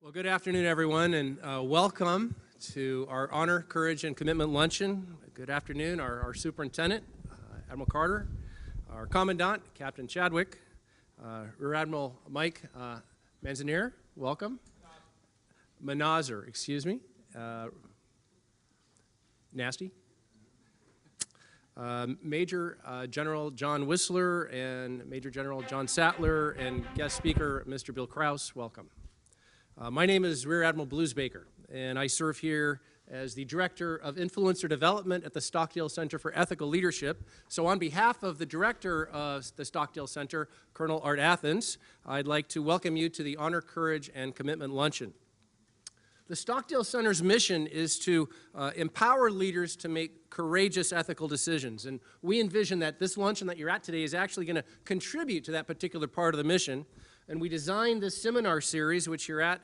Well, good afternoon, everyone, and welcome to our Honor, Courage, and Commitment Luncheon. Good afternoon, our Superintendent, Admiral Carter, our Commandant, Captain Chadwick, Rear Admiral Mike Manzanier, welcome. Manazer, excuse me. Nasty. Major General John Whistler and Major General John Sattler and guest speaker, Mr. Bill Kraus, welcome. My name is Rear Admiral Bluesbaker, and I serve here as the Director of Influencer Development at the Stockdale Center for Ethical Leadership. So on behalf of the Director of the Stockdale Center, Colonel Art Athens, I'd like to welcome you to the Honor, Courage, and Commitment Luncheon. The Stockdale Center's mission is to empower leaders to make courageous ethical decisions, and we envision that this luncheon that you're at today is actually going to contribute to that particular part of the mission. And we designed this seminar series, which you're at,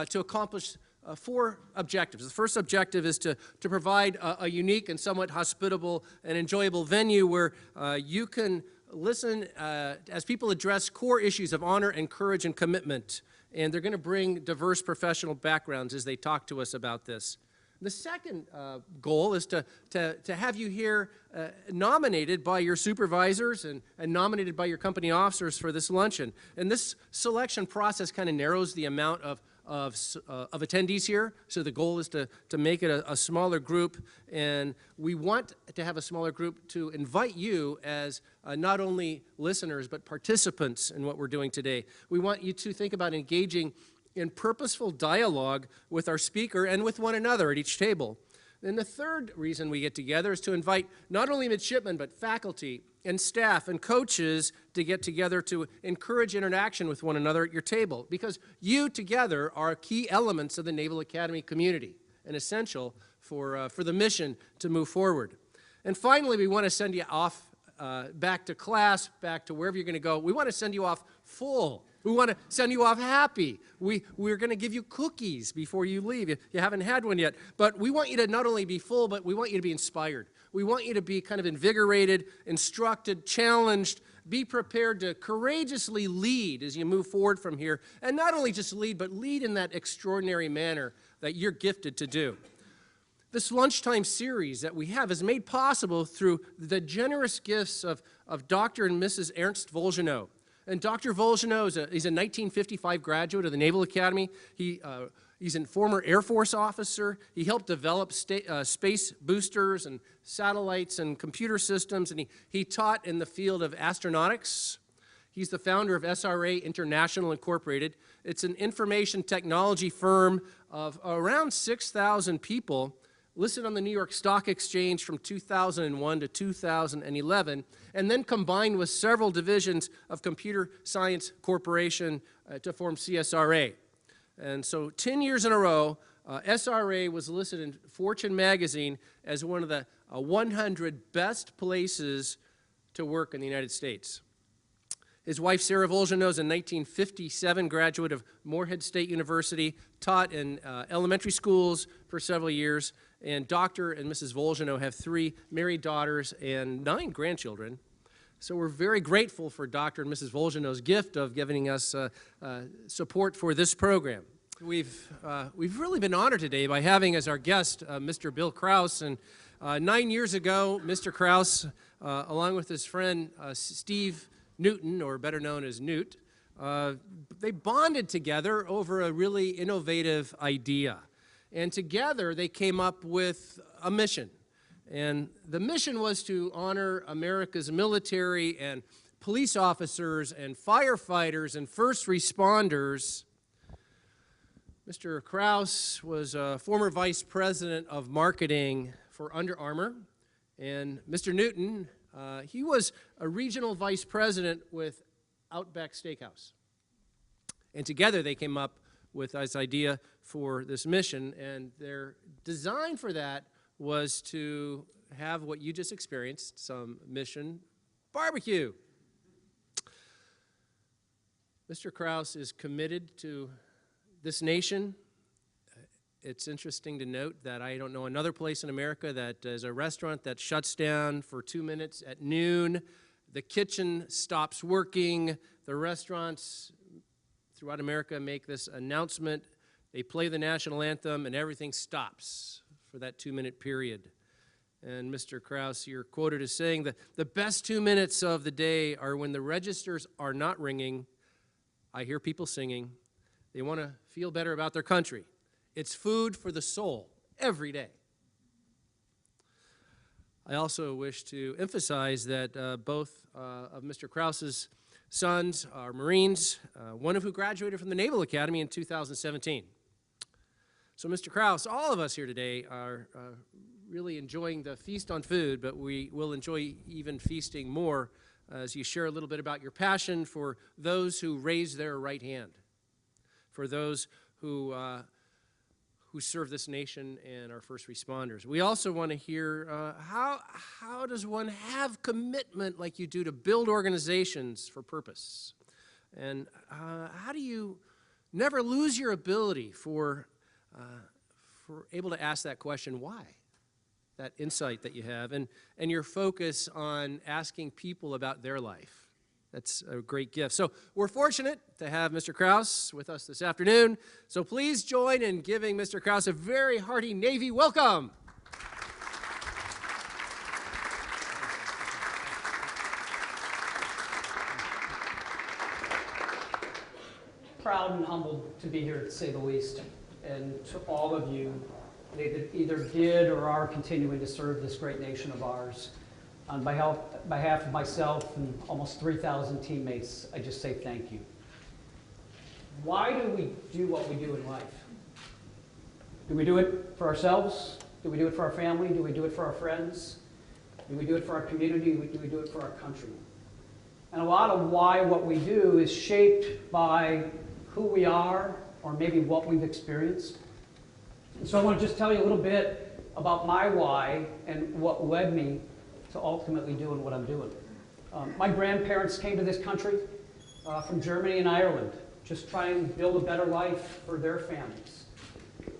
to accomplish four objectives. The first objective is to provide a unique and somewhat hospitable and enjoyable venue where you can listen as people address core issues of honor and courage and commitment. And they're going to bring diverse professional backgrounds as they talk to us about this. The second goal is to have you here nominated by your supervisors and nominated by your company officers for this luncheon. And this selection process kind of narrows the amount of attendees here. So the goal is to make it a smaller group. And we want to have a smaller group to invite you as not only listeners but participants in what we're doing today. We want you to think about engaging in purposeful dialogue with our speaker and with one another at each table. And the third reason we get together is to invite not only midshipmen but faculty and staff and coaches to get together to encourage interaction with one another at your table, because you together are key elements of the Naval Academy community and essential for the mission to move forward. And finally, we want to send you off back to class, back to wherever you're going to go. We want to send you off full. We want to send you off happy. We're going to give you cookies before you leave. You haven't had one yet. But we want you to not only be full, but we want you to be inspired. We want you to be kind of invigorated, instructed, challenged, be prepared to courageously lead as you move forward from here. And not only just lead, but lead in that extraordinary manner that you're gifted to do. This lunchtime series that we have is made possible through the generous gifts of Dr. and Mrs. Ernst Volgenau. And Dr. Volgenau he's a 1955 graduate of the Naval Academy. He's a former Air Force officer. He helped develop space boosters and satellites and computer systems, and he taught in the field of astronautics. He's the founder of SRA International Incorporated. It's an information technology firm of around 6,000 people, listed on the New York Stock Exchange from 2001 to 2011, and then combined with several divisions of Computer Science Corporation to form CSRA. And so 10 years in a row, SRA was listed in Fortune magazine as one of the 100 best places to work in the United States. His wife, Sarah Volgenau, is a 1957 graduate of Morehead State University, taught in elementary schools for several years, and Dr. and Mrs. Volgenau have 3 married daughters and 9 grandchildren. So we're very grateful for Dr. and Mrs. Volgenau's gift of giving us support for this program. We've really been honored today by having as our guest Mr. Bill Kraus. And 9 years ago, Mr. Kraus, along with his friend Steve Newton, or better known as Newt, they bonded together over a really innovative idea. And together they came up with a mission. And the mission was to honor America's military and police officers and firefighters and first responders. Mr. Kraus was a former vice president of marketing for Under Armour. And Mr. Newton, he was a regional vice president with Outback Steakhouse. And together they came up with this idea for this mission, and their design for that was to have what you just experienced, some mission barbecue. Mr. Kraus is committed to this nation. It's interesting to note that I don't know another place in America that is a restaurant that shuts down for 2 minutes at noon. The kitchen stops working. The restaurants throughout America make this announcement They play the National Anthem and everything stops for that 2-minute period. And Mr. Kraus, you're quoted as saying that the best 2 minutes of the day are when the registers are not ringing. I hear people singing. They want to feel better about their country. It's food for the soul every day. I also wish to emphasize that both of Mr. Kraus's sons are Marines, one of whom graduated from the Naval Academy in 2017. So, Mr. Kraus, all of us here today are really enjoying the feast on food, but we will enjoy even feasting more as you share a little bit about your passion for those who raise their right hand, for those who serve this nation and our first responders. We also want to hear how does one have commitment like you do to build organizations for purpose? And how do you never lose your ability for able to ask that question, why? That insight that you have, and your focus on asking people about their life. That's a great gift. So we're fortunate to have Mr. Kraus with us this afternoon. So please join in giving Mr. Kraus a very hearty Navy welcome. Proud and humbled to be here, to say the least, and to all of you that either did or are continuing to serve this great nation of ours. On behalf of myself and almost 3,000 teammates, I just say thank you. Why do we do what we do in life? Do we do it for ourselves? Do we do it for our family? Do we do it for our friends? Do we do it for our community? Do we do it for our country? And a lot of why what we do is shaped by who we are or maybe what we've experienced. And so I want to just tell you a little bit about my why and what led me to ultimately doing what I'm doing. My grandparents came to this country from Germany and Ireland, just trying to build a better life for their families.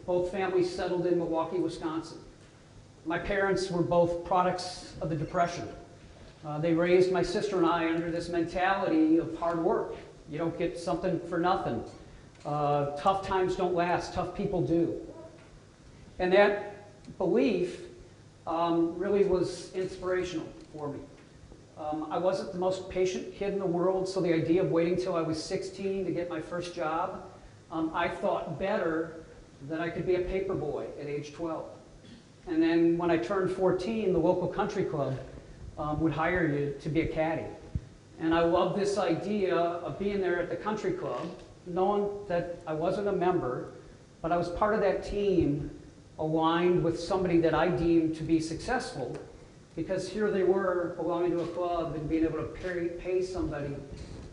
Both families settled in Milwaukee, Wisconsin. My parents were both products of the Depression. They raised my sister and I under this mentality of hard work. You don't get something for nothing. Tough times don't last, tough people do. And that belief really was inspirational for me. I wasn't the most patient kid in the world, so the idea of waiting till I was 16 to get my first job, I thought better that I could be a paper boy at age 12. And then when I turned 14, the local country club would hire you to be a caddy. And I loved this idea of being there at the country club, knowing that I wasn't a member, but I was part of that team aligned with somebody that I deemed to be successful, because here they were belonging to a club and being able to pay somebody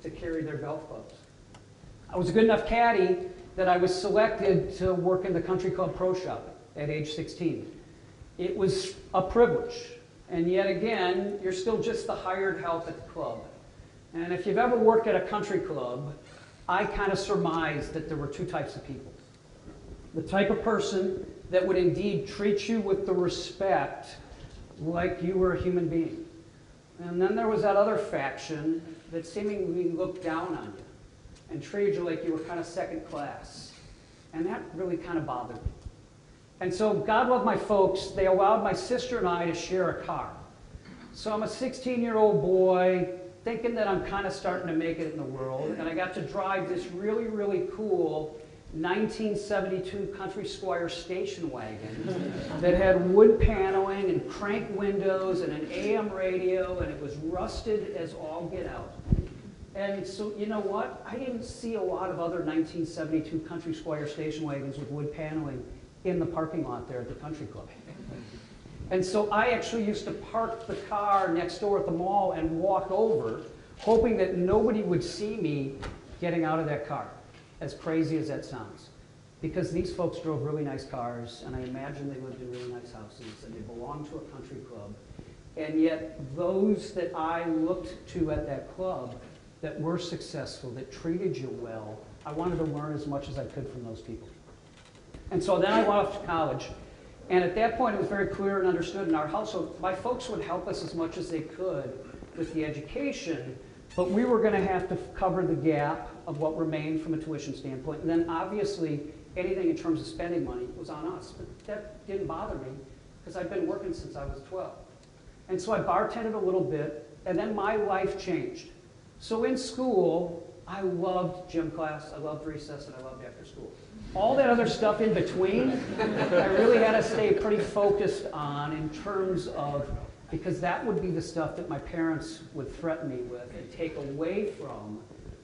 to carry their golf clubs. I was a good enough caddy that I was selected to work in the country club pro shop at age 16. It was a privilege, and yet again, you're still just the hired help at the club. And if you've ever worked at a country club, I kind of surmised that there were two types of people. The type of person that would indeed treat you with the respect like you were a human being. And then there was that other faction that seemingly looked down on you and treated you like you were kind of second class. And that really kind of bothered me. And so God loved my folks. They allowed my sister and I to share a car. So I'm a 16-year-old boy thinking that I'm kind of starting to make it in the world, and I got to drive this really, really cool 1972 Country Squire station wagon that had wood paneling and crank windows and an AM radio, and it was rusted as all get out. And so, you know what? I didn't see a lot of other 1972 Country Squire station wagons with wood paneling in the parking lot there at the country club. And so I actually used to park the car next door at the mall and walk over, hoping that nobody would see me getting out of that car, as crazy as that sounds. Because these folks drove really nice cars, and I imagine they lived in really nice houses, and they belonged to a country club. And yet, those that I looked to at that club that were successful, that treated you well, I wanted to learn as much as I could from those people. And so then I went off to college. And at that point, it was very clear and understood in our household, my folks would help us as much as they could with the education, but we were going to have to cover the gap of what remained from a tuition standpoint. And then obviously anything in terms of spending money was on us. But that didn't bother me because I'd been working since I was 12. And so I bartended a little bit, and then my life changed. So in school, I loved gym class, I loved recess, and I loved after school. All that other stuff in between, I really had to stay pretty focused on in terms of, because that would be the stuff that my parents would threaten me with and take away from,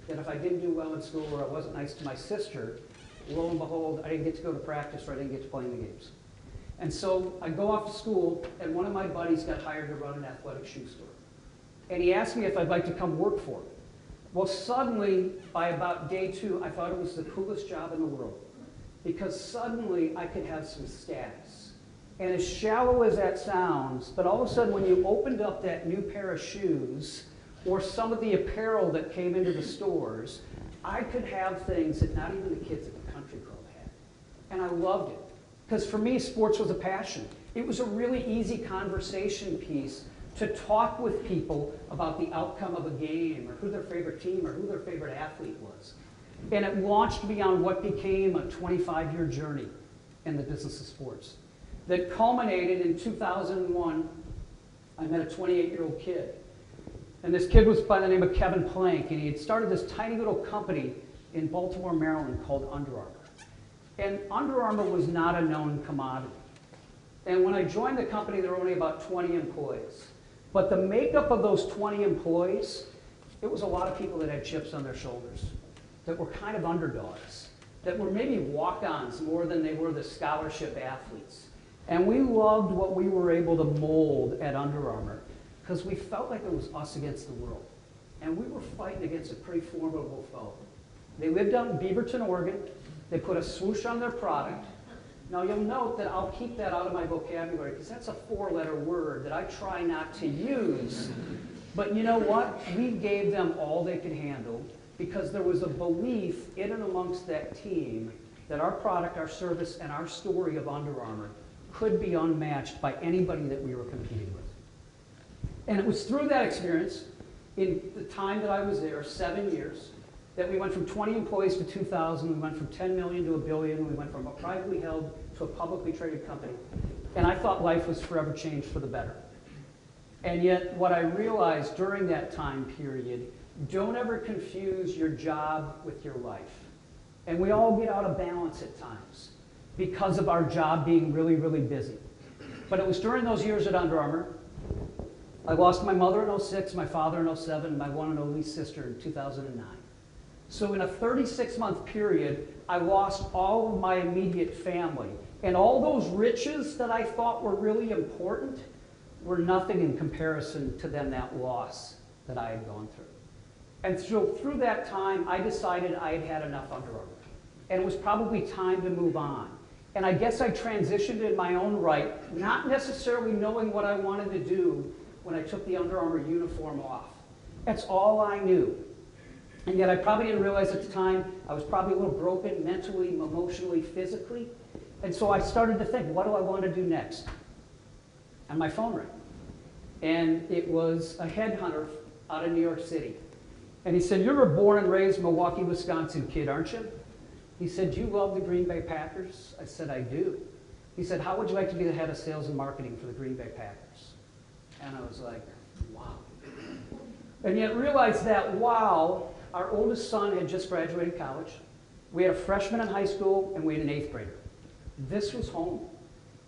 that if I didn't do well in school or I wasn't nice to my sister, lo and behold, I didn't get to go to practice or I didn't get to play in the games. And so I go off to school, and one of my buddies got hired to run an athletic shoe store. And he asked me if I'd like to come work for him. Well, suddenly, by about day 2, I thought it was the coolest job in the world, because suddenly I could have some status. And as shallow as that sounds, but all of a sudden when you opened up that new pair of shoes or some of the apparel that came into the stores, I could have things that not even the kids at the country club had. And I loved it, because for me, sports was a passion. It was a really easy conversation piece to talk with people about the outcome of a game or who their favorite team or who their favorite athlete was. And it launched me on what became a 25-year journey in the business of sports that culminated in 2001. I met a 28-year-old kid. And this kid was by the name of Kevin Plank, and he had started this tiny little company in Baltimore, Maryland called Under Armour. And Under Armour was not a known commodity. And when I joined the company, there were only about 20 employees. But the makeup of those 20 employees, it was a lot of people that had chips on their shoulders, that were kind of underdogs, that were maybe walk-ons more than they were the scholarship athletes. And we loved what we were able to mold at Under Armour because we felt like it was us against the world. And we were fighting against a pretty formidable foe. They lived out in Beaverton, Oregon. They put a swoosh on their product. Now you'll note that I'll keep that out of my vocabulary because that's a 4-letter word that I try not to use. But you know what? We gave them all they could handle because there was a belief in and amongst that team that our product, our service, and our story of Under Armour could be unmatched by anybody that we were competing with. And it was through that experience, in the time that I was there, 7 years, that we went from 20 employees to 2,000, we went from 10 million to $1 billion, we went from a privately held to a publicly traded company. And I thought life was forever changed for the better. And yet, what I realized during that time period, don't ever confuse your job with your life. And we all get out of balance at times because of our job being really, really busy. But it was during those years at Under Armour, I lost my mother in 06, my father in 07, and my one and only sister in 2009. So in a 36-month period, I lost all of my immediate family. And all those riches that I thought were really important were nothing in comparison to then that loss that I had gone through. And so through that time, I decided I had had enough Under Armour. And it was probably time to move on. And I guess I transitioned in my own right, not necessarily knowing what I wanted to do when I took the Under Armour uniform off. That's all I knew. And yet I probably didn't realize at the time I was probably a little broken mentally, emotionally, physically. And so I started to think, what do I want to do next? And my phone rang. And it was a headhunter out of New York City. And he said, you're a born and raised Milwaukee, Wisconsin kid, aren't you? He said, do you love the Green Bay Packers? I said, I do. He said, how would you like to be the head of sales and marketing for the Green Bay Packers? And I was like, wow. And yet realized that, wow, our oldest son had just graduated college. We had a freshman in high school, and we had an 8th grader. This was home.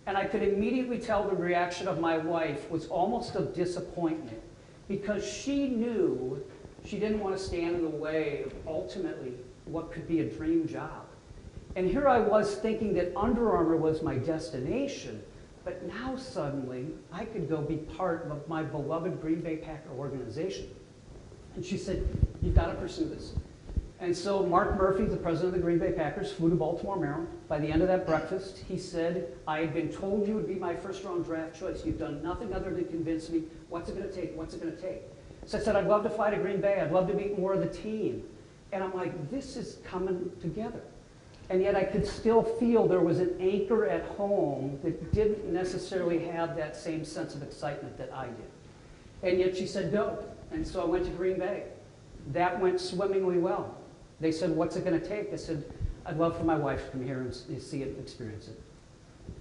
And I could immediately tell the reaction of my wife was almost of disappointment because she knew she didn't want to stand in the way of ultimately what could be a dream job. And here I was thinking that Under Armour was my destination, but now suddenly I could go be part of my beloved Green Bay Packer organization. And she said, you've got to pursue this. And so Mark Murphy, the president of the Green Bay Packers, flew to Baltimore, Maryland. By the end of that breakfast, he said, I had been told you would be my first-round draft choice. You've done nothing other than convince me. What's it going to take? What's it going to take? So I said, I'd love to fly to Green Bay. I'd love to meet more of the team. And I'm like, this is coming together. And yet I could still feel there was an anchor at home that didn't necessarily have that same sense of excitement that I did. And yet she said, go. And so I went to Green Bay. That went swimmingly well. They said, what's it going to take? I said, I'd love for my wife to come here and see it and experience it.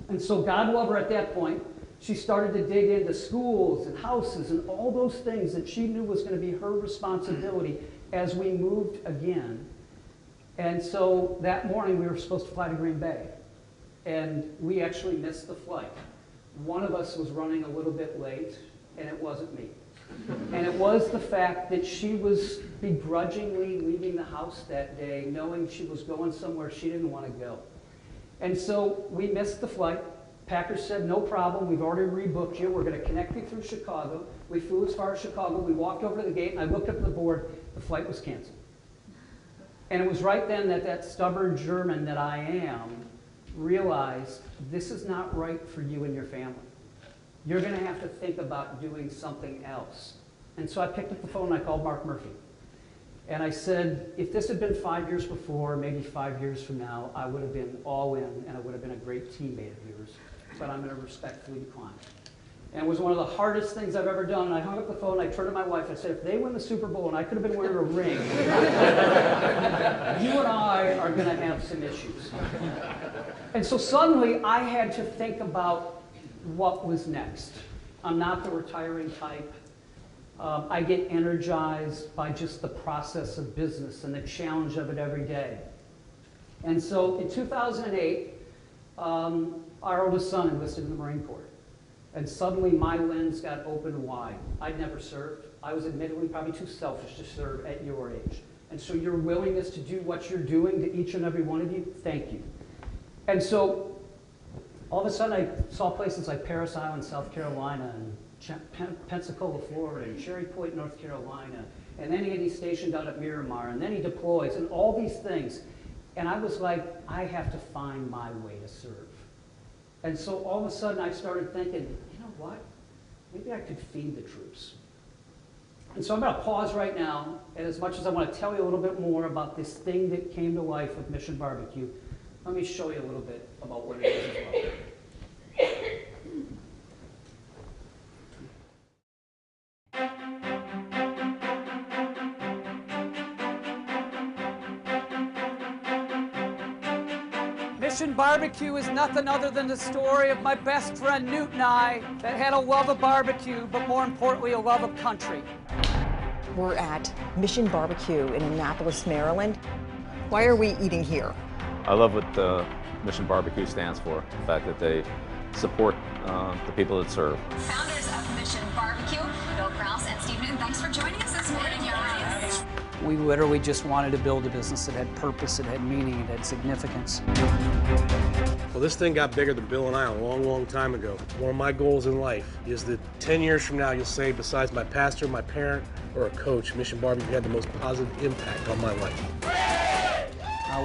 And so God love her at that point, she started to dig into schools and houses and all those things that she knew was going to be her responsibility as we moved again. And so that morning we were supposed to fly to Green Bay. And we actually missed the flight. One of us was running a little bit late, and it wasn't me. And it was the fact that she was begrudgingly leaving the house that day, knowing she was going somewhere she didn't want to go. And so we missed the flight. Packers said, no problem, we've already rebooked you. We're going to connect you through Chicago. We flew as far as Chicago. We walked over to the gate, and I looked up at the board. The flight was canceled. And it was right then that that stubborn German that I am realized this is not right for you and your family. You're going to have to think about doing something else. And so I picked up the phone and I called Mark Murphy. And I said, if this had been 5 years before, maybe 5 years from now, I would have been all in and I would have been a great teammate of yours. But I'm going to respectfully decline. And it was one of the hardest things I've ever done. And I hung up the phone, I turned to my wife, I said, if they win the Super Bowl and I could have been wearing a ring, you and I are going to have some issues. And so suddenly I had to think about what was next. I'm not the retiring type. I get energized by just the process of business and the challenge of it every day. And so in 2008, our oldest son enlisted in the Marine Corps. And suddenly my lens got opened wide. I'd never served. I was admittedly probably too selfish to serve at your age. And so your willingness to do what you're doing to each and every one of you, thank you. And so all of a sudden I saw places like Paris Island, South Carolina, and Pensacola, Florida, and Cherry Point, North Carolina, and then he's stationed out at Miramar, and then he deploys, and all these things. And I was like, I have to find my way to serve. And so all of a sudden I started thinking, you know what? Maybe I could feed the troops. And so I'm going to pause right now, and as much as I want to tell you a little bit more about this thing that came to life with Mission BBQ, let me show you a little bit about what it is as well. Mission BBQ is nothing other than the story of my best friend Newt and I that had a love of barbecue, but more importantly, a love of country. We're at Mission BBQ in Annapolis, Maryland. Why are we eating here? I love what Mission BBQ stands for, the fact that they support the people that serve. Founders of Mission BBQ, Bill Kraus and Steve Newton, thanks for joining us this morning, guys. We literally just wanted to build a business that had purpose, that had meaning, that had significance. Well, this thing got bigger than Bill and I a long, long time ago. One of my goals in life is that 10 years from now, you'll say, besides my pastor, my parent, or a coach, Mission BBQ had the most positive impact on my life.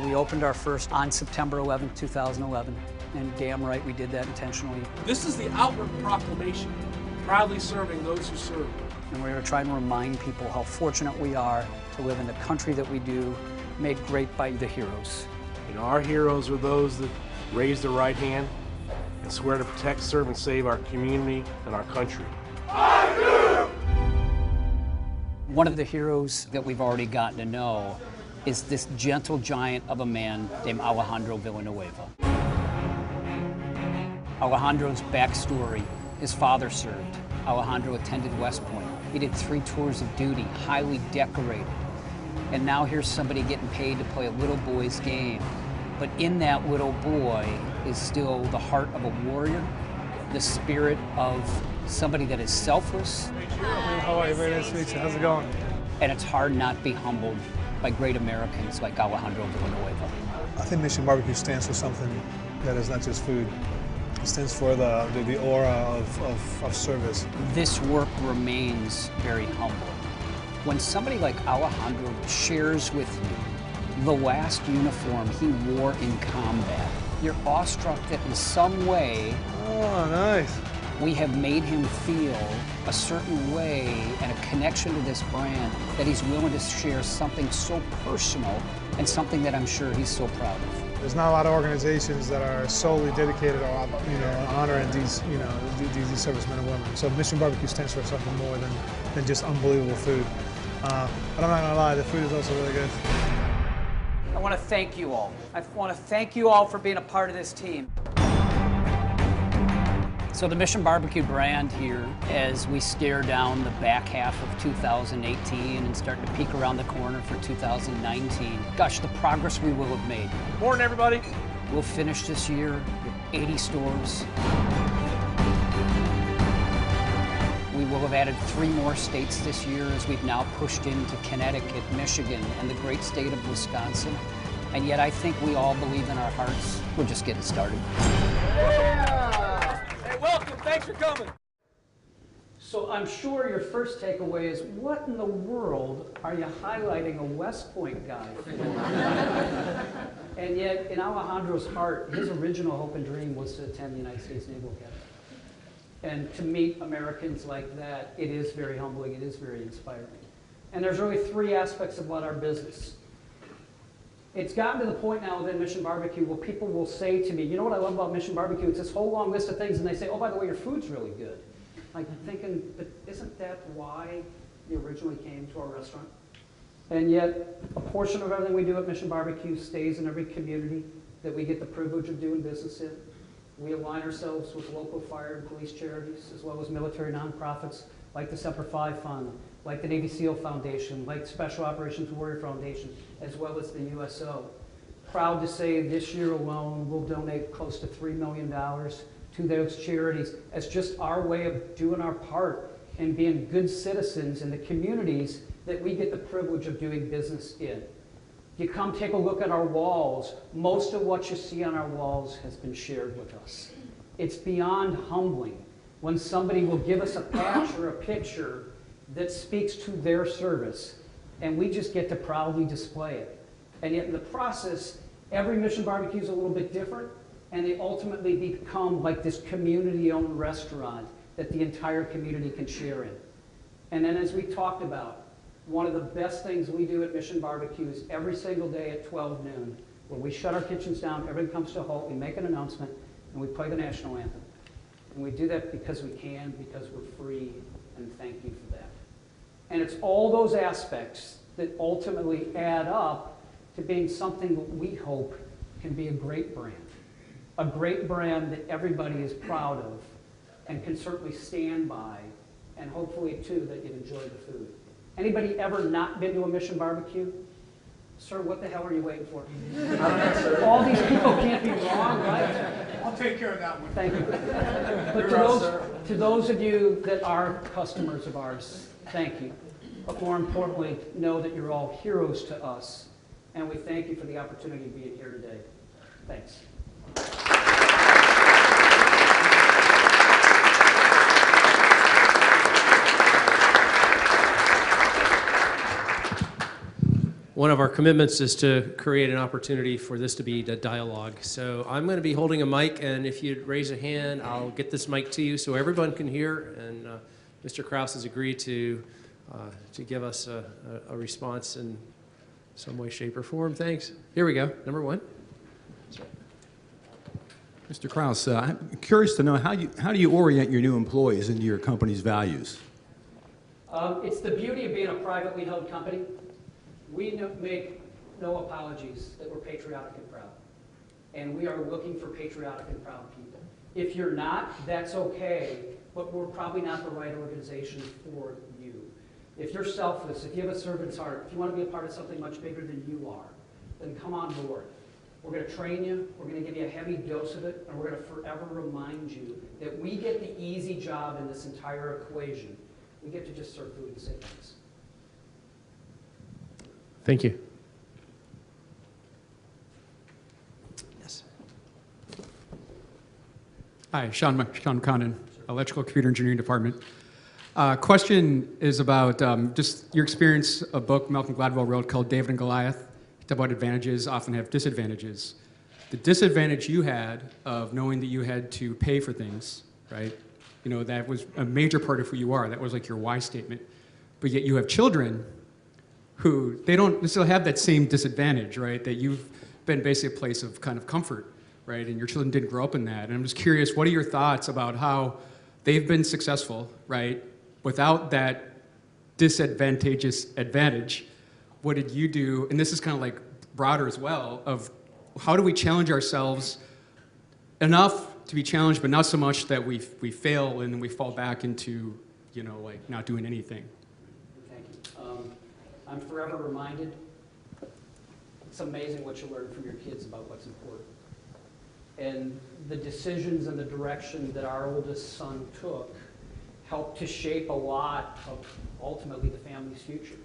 We opened our first on September 11th, 2011, and damn right we did that intentionally. This is the outward proclamation, proudly serving those who serve. And we're going to try and remind people how fortunate we are to live in the country that we do, made great by the heroes. You know, our heroes are those that raise their right hand and swear to protect, serve, and save our community and our country. One of the heroes that we've already gotten to know is this gentle giant of a man named Alejandro Villanueva. Alejandro's backstory: his father served. Alejandro attended West Point. He did 3 tours of duty, highly decorated. And now here's somebody getting paid to play a little boy's game. But in that little boy is still the heart of a warrior, the spirit of somebody that is selfless. How are you? Very nice to meet you. How's it going? And it's hard not to be humbled by great Americans like Alejandro Villanueva. I think Mission BBQ stands for something that is not just food. It stands for the aura of service. This work remains very humble. When somebody like Alejandro shares with you the last uniform he wore in combat, you're awestruck that in some way, oh, nice, we have made him feel a certain way and a connection to this brand that he's willing to share something so personal and something that I'm sure he's so proud of. There's not a lot of organizations that are solely dedicated on, honoring these, these servicemen and women. So Mission BBQ stands for something more than just unbelievable food. But I'm not gonna lie, the food is also really good. I want to thank you all. I want to thank you all for being a part of this team. So the Mission BBQ brand here, as we stare down the back half of 2018 and starting to peek around the corner for 2019, gosh, the progress we will have made. Morning, everybody. We'll finish this year with 80 stores. We will have added 3 more states this year as we've now pushed into Connecticut, Michigan, and the great state of Wisconsin. And yet I think we all believe in our hearts we're just getting started. Yeah! Hey, welcome. Thanks for coming. So I'm sure your first takeaway is, what in the world are you highlighting a West Point guy for? And yet, in Alejandro's heart, his original hope and dream was to attend the United States Naval Academy. And to meet Americans like that, it is very humbling, it is very inspiring. And there's really 3 aspects about our business. It's gotten to the point now within Mission BBQ where people will say to me, you know what I love about Mission BBQ? It's this whole long list of things, and they say, oh, by the way, your food's really good. Like thinking, but isn't that why you originally came to our restaurant? And yet, a portion of everything we do at Mission BBQ stays in every community that we get the privilege of doing business in. We align ourselves with local fire and police charities, as well as military nonprofits like the Semper Fi Fund, like the Navy SEAL Foundation, like Special Operations Warrior Foundation, as well as the USO. Proud to say this year alone, we'll donate close to $3 million to those charities as just our way of doing our part and being good citizens in the communities that we get the privilege of doing business in. You come take a look at our walls. Most of what you see on our walls has been shared with us. It's beyond humbling when somebody will give us a patch or a picture that speaks to their service, and we just get to proudly display it. And yet in the process, every Mission BBQ is a little bit different, and they ultimately become like this community-owned restaurant that the entire community can share in. And then as we talked about, one of the best things we do at Mission BBQ is every single day at 12 noon, when we shut our kitchens down, everything comes to a halt, we make an announcement, and we play the National Anthem. And we do that because we can, because we're free, and thank you for that. And it's all those aspects that ultimately add up to being something that we hope can be a great brand. A great brand that everybody is proud of and can certainly stand by, and hopefully, too, that you enjoy the food. Anybody ever not been to a Mission BBQ? Sir, what the hell are you waiting for? All these people can't be wrong, right? I'll take care of that one. Thank you. But to those of you that are customers of ours, thank you. But more importantly, know that you're all heroes to us, and we thank you for the opportunity to be here today. Thanks. One of our commitments is to create an opportunity for this to be a dialogue. So I'm going to be holding a mic, and if you'd raise a hand, I'll get this mic to you so everyone can hear. And Mr. Kraus has agreed to give us a response in some way, shape, or form. Thanks. Here we go. Number 1. Mr. Kraus, I'm curious to know how do you orient your new employees into your company's values? It's the beauty of being a privately held company. We make no apologies that we're patriotic and proud. And we are looking for patriotic and proud people. If you're not, that's okay, but we're probably not the right organization for you. If you're selfless, if you have a servant's heart, if you want to be a part of something much bigger than you are, then come on board. We're going to train you, we're going to give you a heavy dose of it, and we're going to forever remind you that we get the easy job in this entire equation. We get to just serve food and say thanks. Thank you. Yes. Hi, Sean Condon, Electrical Computer Engineering Department. Question is about just your experience, a book Malcolm Gladwell wrote called David and Goliath. It's about advantages often have disadvantages. The disadvantage you had of knowing that you had to pay for things, right? You know, that was a major part of who you are. That was like your why statement. But yet you have children who, they don't necessarily have that same disadvantage, right? That you've been basically a place of kind of comfort, right? And your children didn't grow up in that. And I'm just curious, what are your thoughts about how they've been successful, right? Without that disadvantageous advantage, what did you do? And this is kind of like broader as well, of how do we challenge ourselves enough to be challenged, but not so much that we fail and then we fall back into, you know, like not doing anything. Thank you. I'm forever reminded, it's amazing what you learn from your kids about what's important. And the decisions and the direction that our oldest son took helped to shape a lot of ultimately the family's future.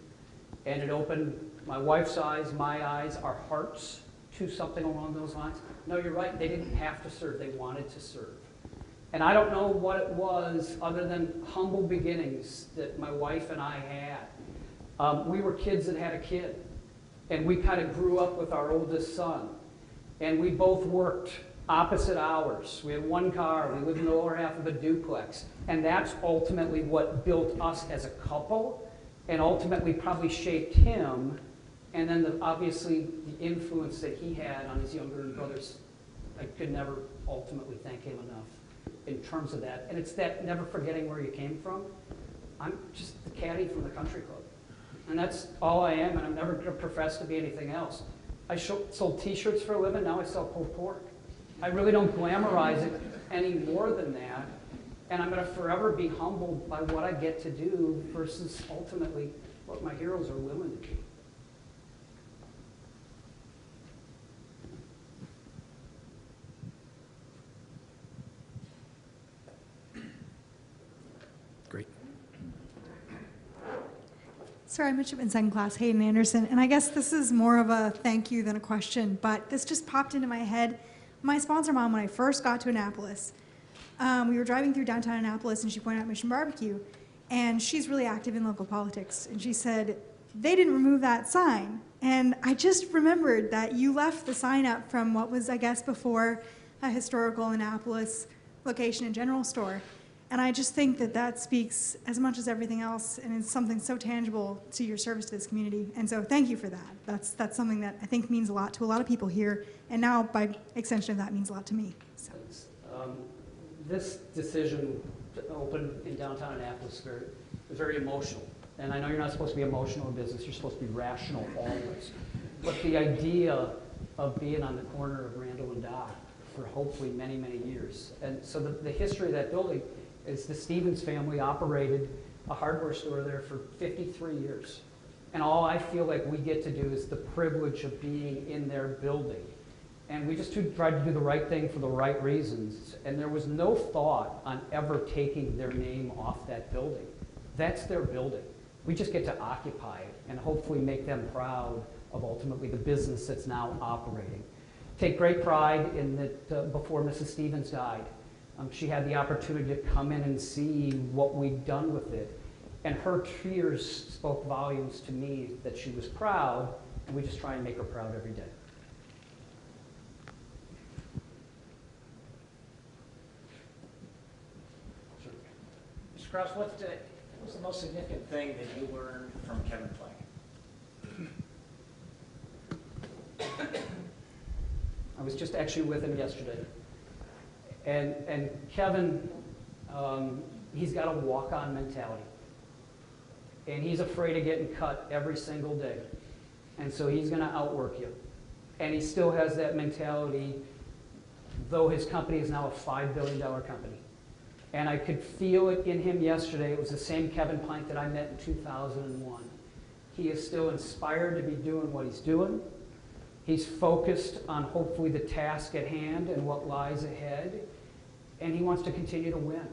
And it opened my wife's eyes, my eyes, our hearts to something along those lines. No, you're right, they didn't have to serve, they wanted to serve. And I don't know what it was other than humble beginnings that my wife and I had. We were kids that had a kid, and we kind of grew up with our oldest son. And we both worked opposite hours. We had one car, we lived in the lower half of a duplex. And that's ultimately what built us as a couple, and ultimately probably shaped him. And then obviously the influence that he had on his younger brothers, I could never ultimately thank him enough in terms of that. And it's that never forgetting where you came from. I'm just the caddy from the country club. And that's all I am, and I'm never going to profess to be anything else. I sold t-shirts for a living, now I sell pulled pork. I really don't glamorize it any more than that. And I'm going to forever be humbled by what I get to do versus ultimately what my heroes are willing to do. Great. Sorry, midshipman second class, Hayden Anderson. And I guess this is more of a thank you than a question, but this just popped into my head. My sponsor mom, when I first got to Annapolis, we were driving through downtown Annapolis and she pointed out Mission BBQ, and she's really active in local politics. And she said, they didn't remove that sign. And I just remembered that you left the sign up from what was, I guess, before a historical Annapolis location and general store. And I just think that that speaks as much as everything else, and it's something so tangible to your service to this community. And so thank you for that. That's something that I think means a lot to a lot of people here, and now by extension of that means a lot to me. So. This decision to open in downtown Annapolis was very emotional. And I know you're not supposed to be emotional in business, you're supposed to be rational always. But the idea of being on the corner of Randall and Dock for hopefully many, many years. And so the history of that building is the Stevens family operated a hardware store there for 53 years. And all I feel like we get to do is the privilege of being in their building. And we just tried to do the right thing for the right reasons. And there was no thought on ever taking their name off that building. That's their building. We just get to occupy it and hopefully make them proud of ultimately the business that's now operating. Take great pride in that before Mrs. Stevens died, she had the opportunity to come in and see what we'd done with it. And her tears spoke volumes to me that she was proud, and we just try and make her proud every day. Mr. Kraus, what was the most significant thing that you learned from Kevin Plank? I was just actually with him yesterday. And Kevin, he's got a walk-on mentality. And he's afraid of getting cut every single day. And so he's going to outwork you. And he still has that mentality, though his company is now a $5 billion company. And I could feel it in him yesterday. It was the same Kevin Plank that I met in 2001. He is still inspired to be doing what he's doing. He's focused on hopefully the task at hand and what lies ahead. And he wants to continue to win.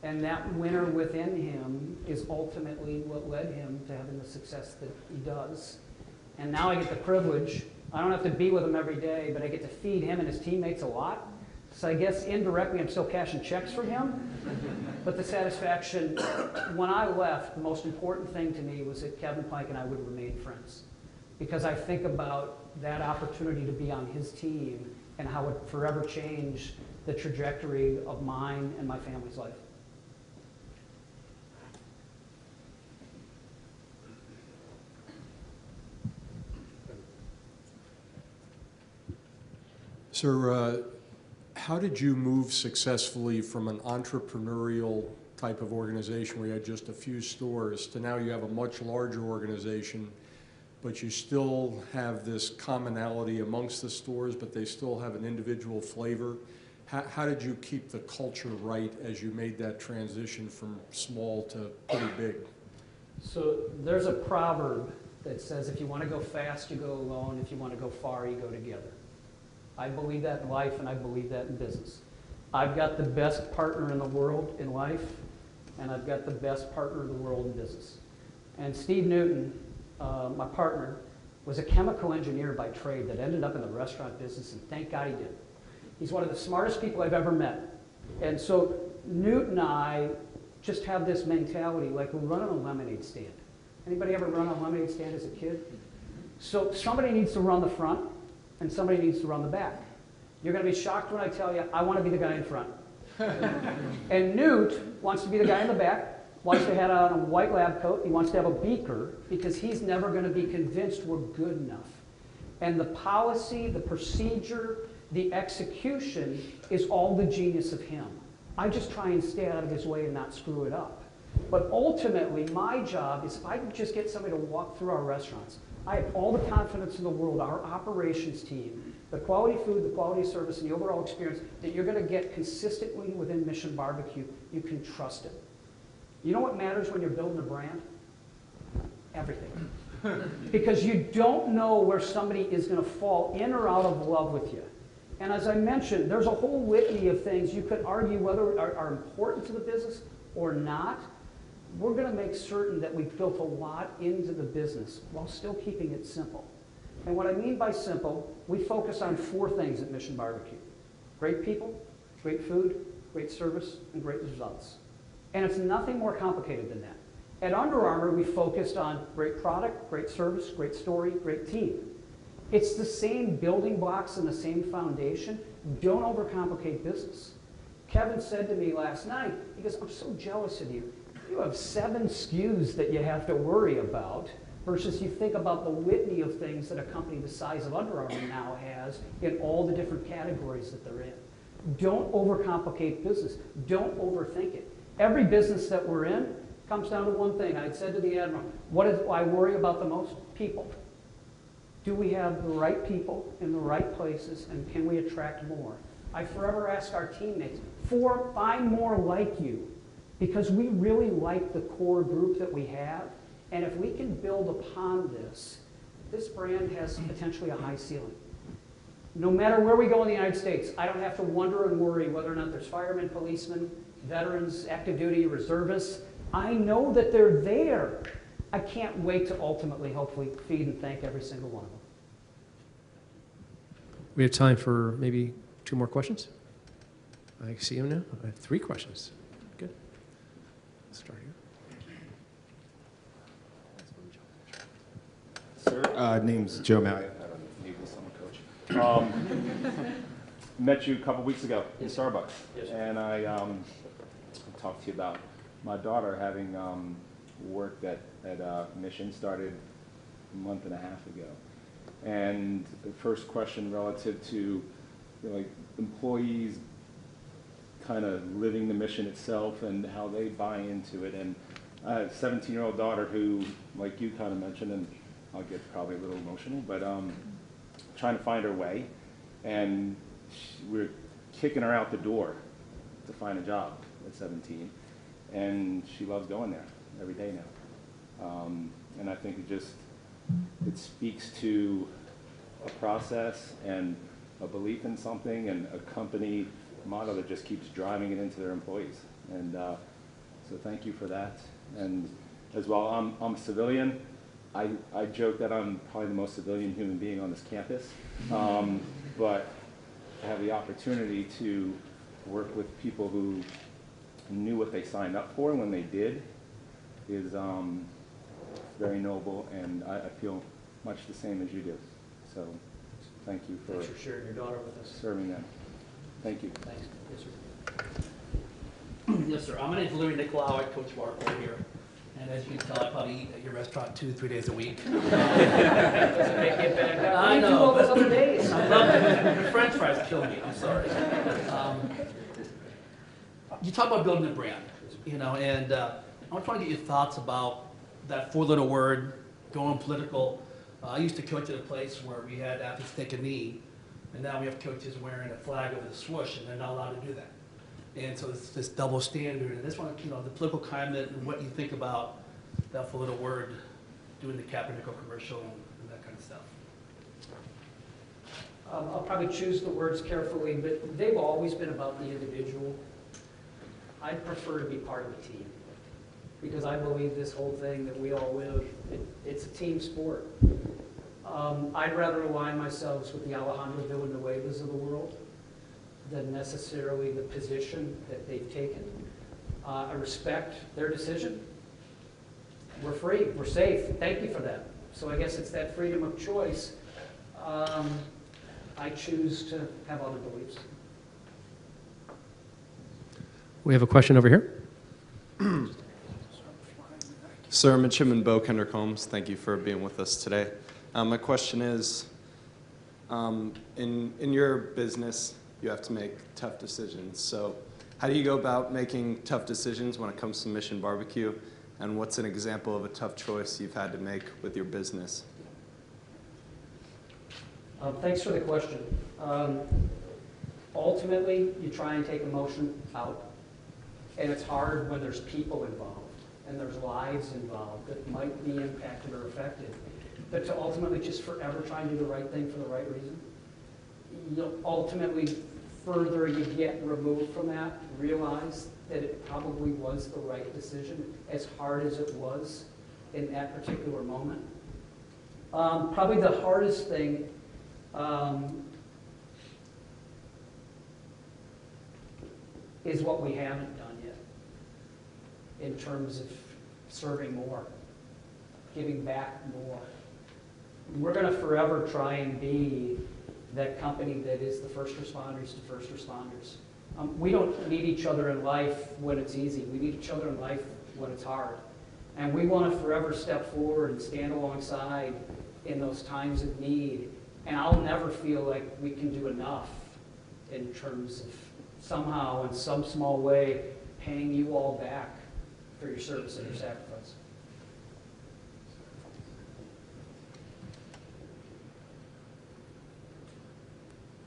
And that winner within him is ultimately what led him to having the success that he does. And now I get the privilege, I don't have to be with him every day, but I get to feed him and his teammates a lot. So I guess indirectly I'm still cashing checks for him. But the satisfaction, when I left, the most important thing to me was that Kevin Plank and I would remain friends. Because I think about that opportunity to be on his team and how it forever changed the trajectory of mine and my family's life. Sir, how did you move successfully from an entrepreneurial type of organization where you had just a few stores to now you have a much larger organization but you still have this commonality amongst the stores, but they still have an individual flavor. How did you keep the culture right as you made that transition from small to pretty big? So there's a proverb that says, if you want to go fast, you go alone. If you want to go far, you go together. I believe that in life, and I believe that in business. I've got the best partner in the world in life, and I've got the best partner in the world in business. And Steve Newton, my partner, was a chemical engineer by trade that ended up in the restaurant business, and thank God he did. He's one of the smartest people I've ever met. And so Newt and I just have this mentality like we're running a lemonade stand. Anybody ever run a lemonade stand as a kid? So somebody needs to run the front and somebody needs to run the back. You're going to be shocked when I tell you, I want to be the guy in front. And Newt wants to be the guy in the back, wants to have on a white lab coat, he wants to have a beaker because he's never going to be convinced we're good enough. And the policy, the procedure, the execution is all the genius of him. I just try and stay out of his way and not screw it up. But ultimately, my job is if I can just get somebody to walk through our restaurants, I have all the confidence in the world, our operations team, the quality food, the quality service, and the overall experience that you're going to get consistently within Mission BBQ. You can trust it. You know what matters when you're building a brand? Everything. Because you don't know where somebody is going to fall in or out of love with you. And as I mentioned, there's a whole litany of things you could argue whether are important to the business or not. We're going to make certain that we've built a lot into the business while still keeping it simple. And what I mean by simple, we focus on 4 things at Mission BBQ. Great people, great food, great service, and great results. And it's nothing more complicated than that. At Under Armour, we focused on great product, great service, great story, great team. It's the same building blocks and the same foundation. Don't overcomplicate business. Kevin said to me last night, he goes, I'm so jealous of you. You have 7 SKUs that you have to worry about versus you think about the litany of things that a company the size of Under Armour now has in all the different categories that they're in. Don't overcomplicate business. Don't overthink it. Every business that we're in comes down to one thing. I said to the Admiral, what do I worry about the most? People. Do we have the right people in the right places, and can we attract more? I forever ask our teammates, find more like you, because we really like the core group that we have, and if we can build upon this, this brand has potentially a high ceiling. No matter where we go in the United States, I don't have to wonder and worry whether or not there's firemen, policemen, veterans, active duty, reservists. I know that they're there. I can't wait to ultimately, hopefully, feed and thank every single one of them. We have time for maybe 2 more questions. I see him now. I have 3 questions. Good. Let's start here. Sir, name's Joe Malley. I don't need this, I'm a coach. Met you a couple weeks ago in Starbucks. Yes, sir. And I talked to you about my daughter having worked at Mission, started a month and a half ago. And the first question relative to like employees kind of living the mission itself and how they buy into it. And I have a 17-year-old daughter who, like you kind of mentioned, and I'll get probably a little emotional, but trying to find her way. And we're kicking her out the door to find a job at 17. And she loves going there every day now. And I think it speaks to a process and a belief in something and a company motto that just keeps driving it into their employees. And so thank you for that. And as well, I'm a civilian. I joke that I'm probably the most civilian human being on this campus. But to have the opportunity to work with people who knew what they signed up for when they did is very noble, and I feel much the same as you do. So thank you for sharing your daughter with us. Serving them. Thank you. Thanks. Yes, sir. Yes, sir. My name is Louis Nicolau. I coach Barclay here. And as you can tell, I probably eat at your restaurant 2-3 days a week. Doesn't make it bad. I know. All those other days. I love it. The French fries kill me. I'm sorry. You talk about building a brand, and I want to get your thoughts about that 4-letter word, going political. I used to coach at a place where we had athletes take a knee, and now we have coaches wearing a flag over the swoosh, and they're not allowed to do that. And so it's this double standard, and this one, you know, the political climate and what you think about that little word, doing the Kaepernick commercial and that kind of stuff. I'll probably choose the words carefully, but they've always been about the individual. I'd prefer to be part of a team, because I believe this whole thing that we all live, it's a team sport. I'd rather align myself with the Alejandro Villanuevas of the world than necessarily the position that they've taken. I respect their decision. We're free, we're safe, thank you for that. So I guess it's that freedom of choice. I choose to have other beliefs. We have a question over here. Sir, Midshipman Bo Kendrick-Holmes, thank you for being with us today. My question is, in your business, you have to make tough decisions. So how do you go about making tough decisions when it comes to Mission BBQ? And what's an example of a tough choice you've had to make with your business? Thanks for the question. Ultimately, you try and take emotion out. And it's hard when there's people involved and there's lives involved that might be impacted or affected. But to ultimately just forever try and do the right thing for the right reason, you'll ultimately, further you get removed from that, realize that it probably was the right decision, as hard as it was in that particular moment. Probably the hardest thing is what we haven't done yet in terms of serving more, giving back more. We're going to forever try and be that company that is the first responders to first responders. We don't need each other in life when it's easy. We need each other in life when it's hard. And we want to forever step forward and stand alongside in those times of need. And I'll never feel like we can do enough in terms of somehow, in some small way, paying you all back for your service and your sacrifice.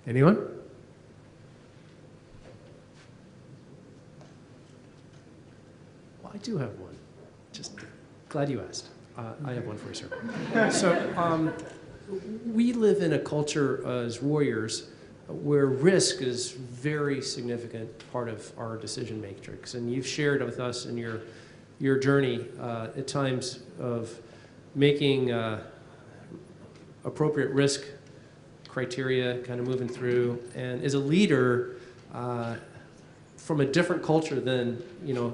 Anyone? Well, I do have one. Just glad you asked. I have one for you, sir. So we live in a culture as warriors where risk is a very significant part of our decision matrix. And you've shared with us in your journey at times of making appropriate risk criteria, kind of moving through. And as a leader from a different culture than, you know,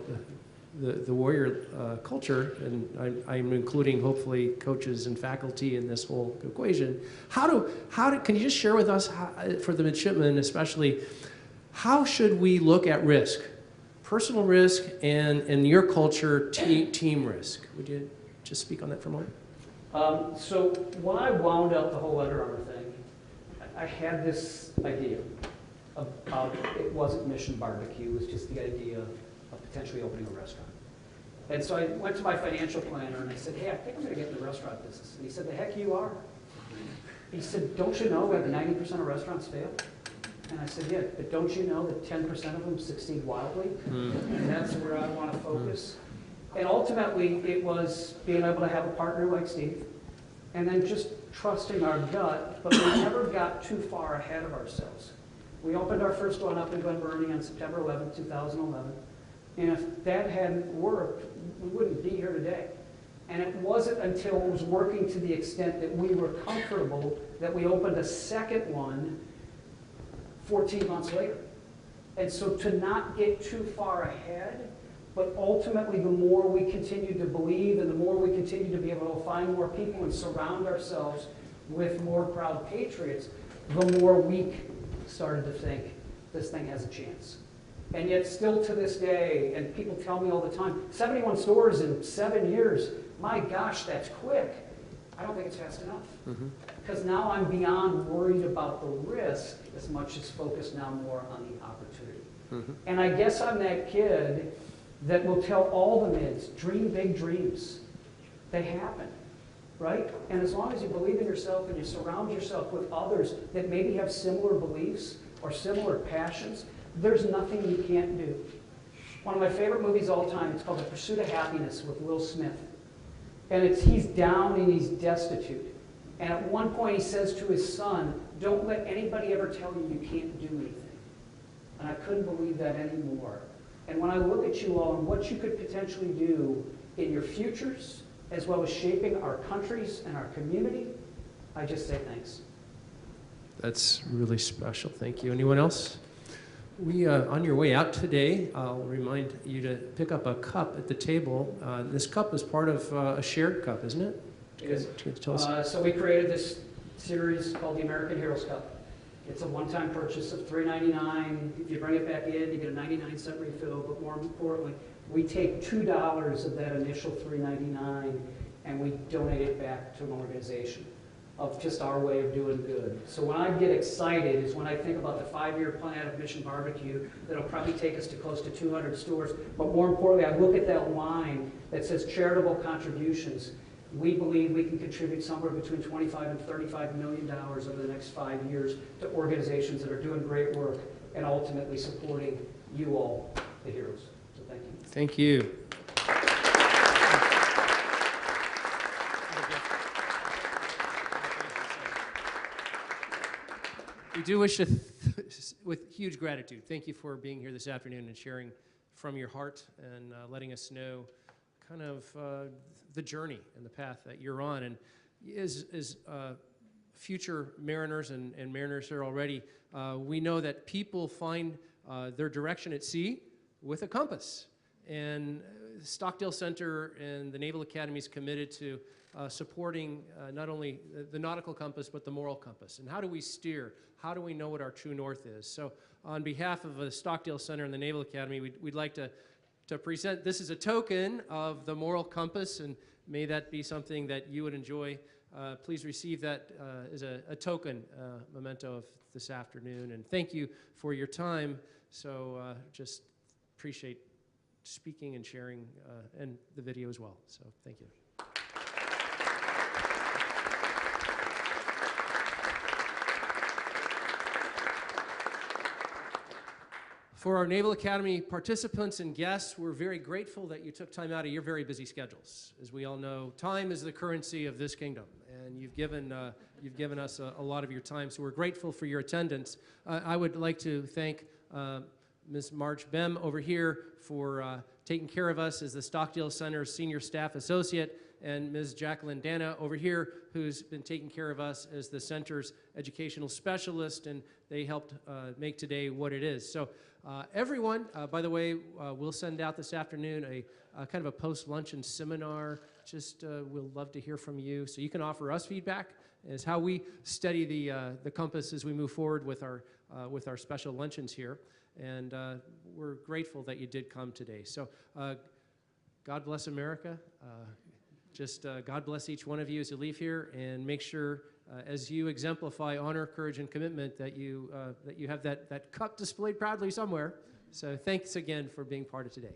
the warrior culture, and I'm including hopefully coaches and faculty in this whole equation. Can you just share with us, for the midshipmen especially, how should we look at risk? Personal risk and in your culture, team risk. Would you just speak on that for a moment? So when I wound up the whole Under Armour thing, I had this idea about, it wasn't Mission BBQ, it was just the idea of potentially opening a restaurant. And so I went to my financial planner and I said, hey, I think I'm going to get in the restaurant business. And he said, the heck you are. He said, don't you know that 90% of restaurants fail? And I said, yeah, but don't you know that 10% of them succeed wildly? And that's where I want to focus. And ultimately, it was being able to have a partner like Steve, and then just trusting our gut, but we never got too far ahead of ourselves. We opened our first one up in Glen Burnie on September 11, 2011. And if that hadn't worked, we wouldn't be here today. And it wasn't until it was working to the extent that we were comfortable that we opened a second one 14 months later. And so to not get too far ahead, but ultimately the more we continue to believe and the more we continue to be able to find more people and surround ourselves with more proud patriots, the more we started to think this thing has a chance. And yet still to this day, and people tell me all the time, 71 stores in 7 years, my gosh, that's quick. I don't think it's fast enough. Because now I'm beyond worried about the risk as much as focused now more on the opportunity. And I guess I'm that kid that will tell all the mids, dream big dreams. They happen. right? And as long as you believe in yourself and you surround yourself with others that maybe have similar beliefs or similar passions, there's nothing you can't do. One of my favorite movies of all time, it's called The Pursuit of Happiness with Will Smith. And he's down and he's destitute. And at one point he says to his son, don't let anybody ever tell you you can't do anything. And I couldn't believe that anymore. And when I look at you all and what you could potentially do in your futures, as well as shaping our countries and our community, I just say thanks. That's really special. Thank you. Anyone else? On your way out today, I'll remind you to pick up a cup at the table. This cup is part of a shared cup, isn't it? Tell us. So we created this series called the American Heroes Cup. It's a one-time purchase of $3.99. If you bring it back in, you get a 99-cent refill. But more importantly, we take $2 of that initial $3.99 and we donate it back to an organization of just our way of doing good. So when I get excited is when I think about the 5-year plan of Mission BBQ that'll probably take us to close to 200 stores. But more importantly, I look at that line that says charitable contributions. We believe we can contribute somewhere between $25 and $35 million over the next 5 years to organizations that are doing great work and ultimately supporting you all, the heroes. So thank you. Thank you. We do wish to, with huge gratitude, thank you for being here this afternoon and sharing from your heart and letting us know kind of the journey and the path that you're on. And as future mariners and mariners here already, we know that people find their direction at sea with a compass. And Stockdale Center and the Naval Academy is committed to supporting not only the nautical compass, but the moral compass. And how do we steer? How do we know what our true north is? So on behalf of the Stockdale Center and the Naval Academy, we'd like to present this as a token of the moral compass, and may that be something that you would enjoy. Please receive that as a token memento of this afternoon. And thank you for your time. So just appreciate speaking and sharing and the video as well. So thank you. For our Naval Academy participants and guests, we're very grateful that you took time out of your very busy schedules. As we all know, time is the currency of this kingdom, and you've given us a lot of your time, so we're grateful for your attendance. I would like to thank Ms. Marge Bem over here for taking care of us as the Stockdale Center Senior Staff Associate, and Ms. Jacqueline Dana over here, who's been taking care of us as the center's educational specialist, and they helped make today what it is. So everyone, by the way, we'll send out this afternoon a kind of a post-luncheon seminar. Just we'll love to hear from you. So you can offer us feedback as how we study the compass as we move forward with our special luncheons here. And we're grateful that you did come today. So God bless America. God bless each one of you as you leave here, and make sure as you exemplify honor, courage, and commitment that you have that cup displayed proudly somewhere. So thanks again for being part of today.